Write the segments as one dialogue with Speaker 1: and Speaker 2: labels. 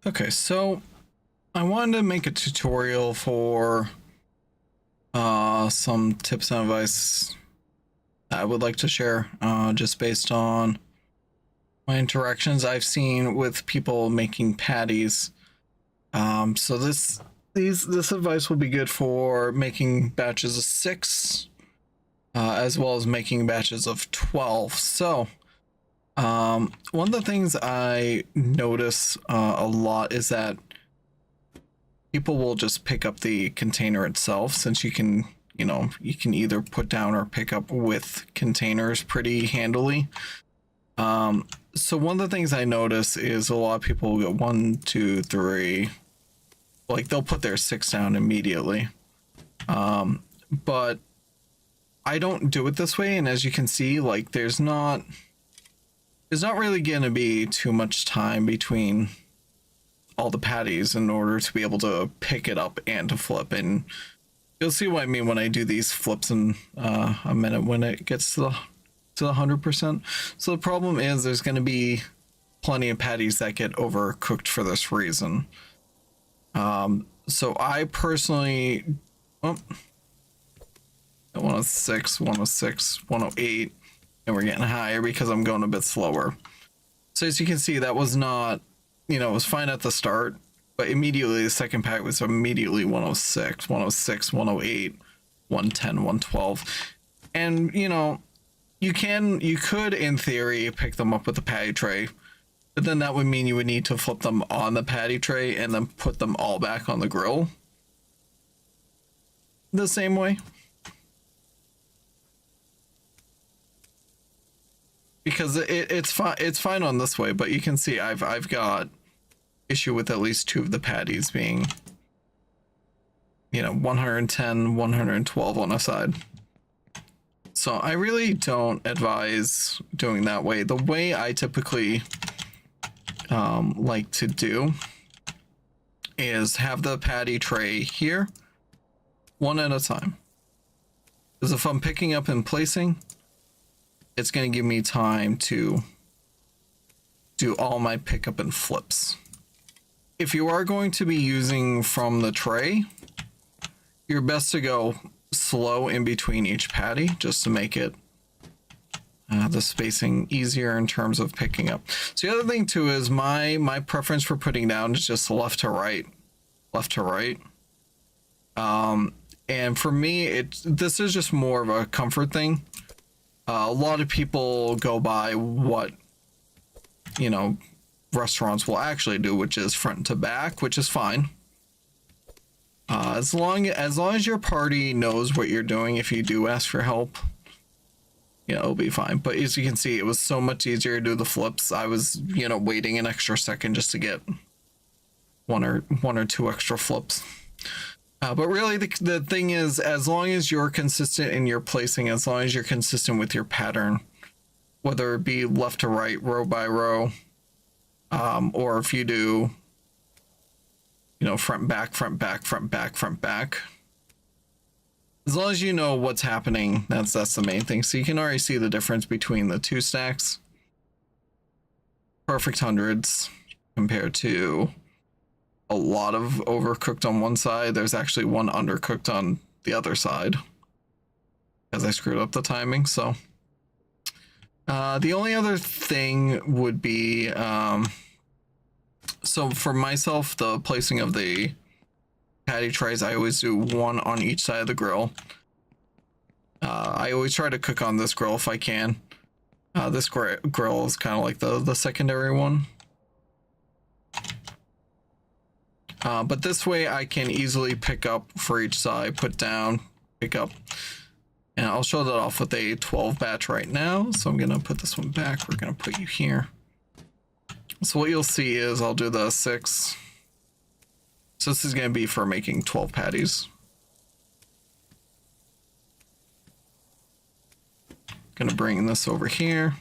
Speaker 1: Okay, so I wanted to make a tutorial for some tips and advice I would like to share, just based on my interactions I've seen with people making patties. So this advice will be good for making batches of 6, as well as making batches of 12. So one of the things I notice a lot is that people will just pick up the container itself, since you can either put down or pick up with containers pretty handily. So one of the things I notice is a lot of people will go 1, 2, 3, like they'll put their 6 down immediately. But I don't do it this way, and as you can see, like there's not really going to be too much time between all the patties in order to be able to pick it up and to flip. And you'll see what I mean when I do these flips in a minute when it gets to the 100%. So the problem is there's going to be plenty of patties that get overcooked for this reason. So I personally 106, 106, 108, and we're getting higher because I'm going a bit slower. So as you can see, that was not, it was fine at the start, but immediately the second pack was immediately 106, 106, 108, 110, 112. And you could in theory pick them up with the patty tray, but then that would mean you would need to flip them on the patty tray and then put them all back on the grill the same way. Because it's fine on this way, but you can see I've got issue with at least 2 of the patties being 110, 112 on a side. So I really don't advise doing that way. The way I typically like to do is have the patty tray here, one at a time. Because if I'm picking up and placing, it's going to give me time to do all my pickup and flips. If you are going to be using from the tray, you're best to go slow in between each patty, just to make it the spacing easier in terms of picking up. So the other thing too is my preference for putting down is just left to right. And for me, this is just more of a comfort thing. A lot of people go by what restaurants will actually do, which is front to back, which is fine. As long as your party knows what you're doing, if you do ask for help, it'll be fine. But as you can see, it was so much easier to do the flips. I was waiting an extra second just to get one or two extra flips. But really, the thing is, as long as you're consistent in your placing, as long as you're consistent with your pattern, whether it be left to right, row by row, or if you do, front, back, front, back, front, back, front, back, as long as you know what's happening, that's the main thing. So you can already see the difference between the 2 stacks. Perfect hundreds compared to a lot of overcooked on one side. There's actually one undercooked on the other side, because I screwed up the timing. So the only other thing would be, so for myself, the placing of the patty trays, I always do one on each side of the grill. I always try to cook on this grill if I can. This grill is kind of like the secondary one. But this way I can easily pick up for each side, put down, pick up. And I'll show that off with a 12 batch right now. So I'm going to put this one back. We're going to put you here. So what you'll see is I'll do the 6. So this is going to be for making 12 patties. Going to bring this over here.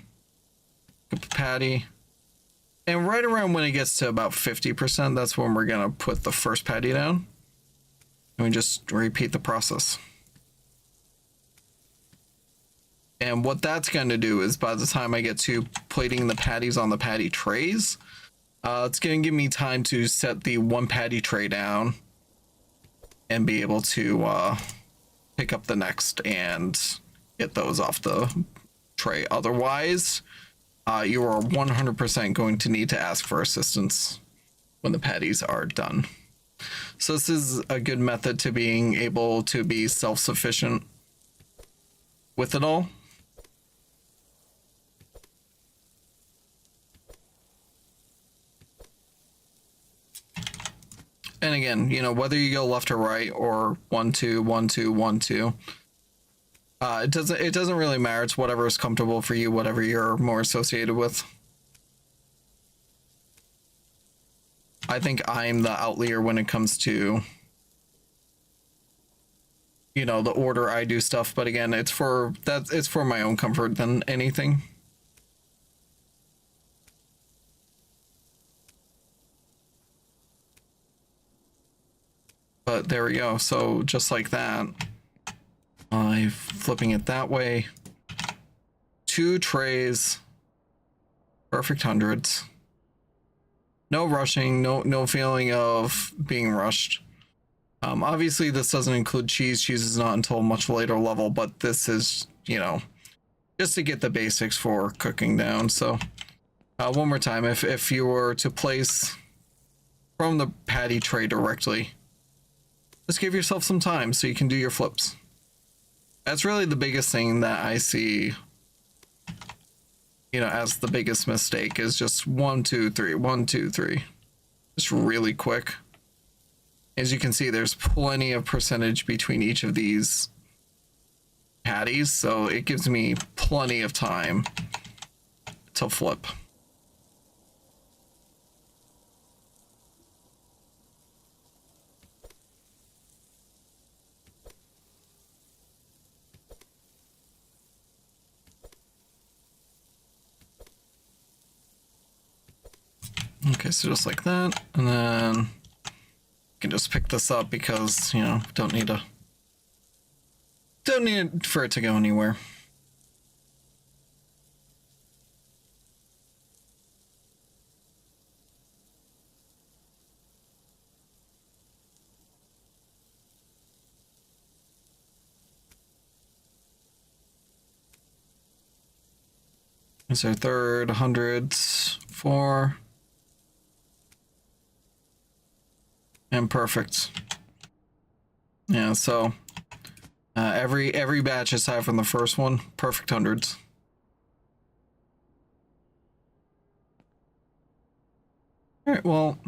Speaker 1: Pick up the patty. And right around when it gets to about 50%, that's when we're going to put the first patty down. And we just repeat the process. And what that's going to do is by the time I get to plating the patties on the patty trays, It's going to give me time to set the one patty tray down and be able to pick up the next and get those off the tray. Otherwise, you are 100% going to need to ask for assistance when the patties are done. So this is a good method to being able to be self-sufficient with it all. And again, you know, whether you go left or right or 1 2 1 2 1 2, it doesn't really matter. It's whatever is comfortable for you, whatever you're more associated with. I think I'm the outlier when it comes to, you know, the order I do stuff, but again, it's for my own comfort than anything. But there we go. So just like that, I'm flipping it that way. 2 trays, perfect hundreds. No rushing, no feeling of being rushed. Obviously, this doesn't include cheese. Cheese is not until a much later level, but this is, you know, just to get the basics for cooking down. So one more time, if you were to place from the patty tray directly, just give yourself some time so you can do your flips. That's really the biggest thing that I see, you know, as the biggest mistake is just 1 2 3 1 2 3, just really quick. As you can see, there's plenty of percentage between each of these patties, so it gives me plenty of time to flip. Okay, so just like that, and then you can just pick this up because, you know, don't need it for it to go anywhere. Here's our third hundreds, 4. And perfect. Yeah, so every batch aside from the first one, perfect hundreds. All right, well,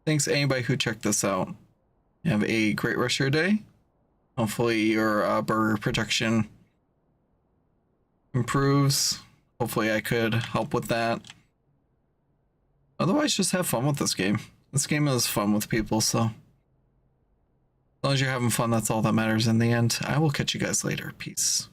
Speaker 1: thanks to anybody who checked this out. Have a great rest of your day. Hopefully your burger production improves. Hopefully I could help with that. Otherwise, just have fun with this game. This game is fun with people, so as long as you're having fun, that's all that matters in the end. I will catch you guys later. Peace.